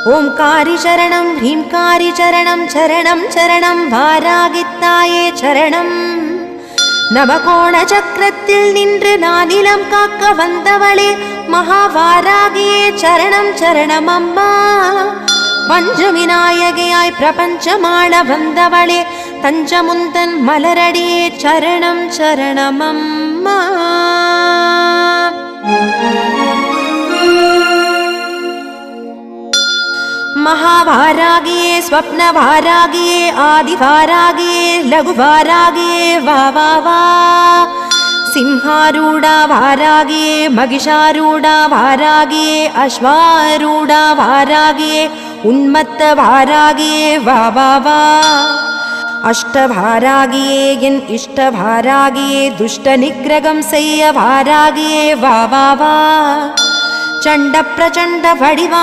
ஓம்காரி சரணம் ஹ்ரீம்காரி சரணம் சரணம் சரணம் வாராகித்தாயே சரணம். நவகோண சக்கரத்தில் நின்று நானிலம் காக்க வந்தவளே மகாவாராகியே சரணம் சரணம் அம்மா. பஞ்சவிநாயகியாய் பிரபஞ்சமாட வந்தவளே தஞ்சமுந்தன் மலரடியே சரணம் சரணம் அம்மா. महावारागिये स्वप्नवारागिये आदिवारागिये लघुवारागिये वा वा वा. सिंहारूढा वारागिये महिषारूढा वारागिये अश्वारूढा वारागिये उन्मत्त वारागिये वा वा वा. अष्टवारागिये एन् इष्टवारागिये दुष्टनिग्रहं सेय्य वारागिये वा वा वा. चण्ड प्रचण्ड वडिवा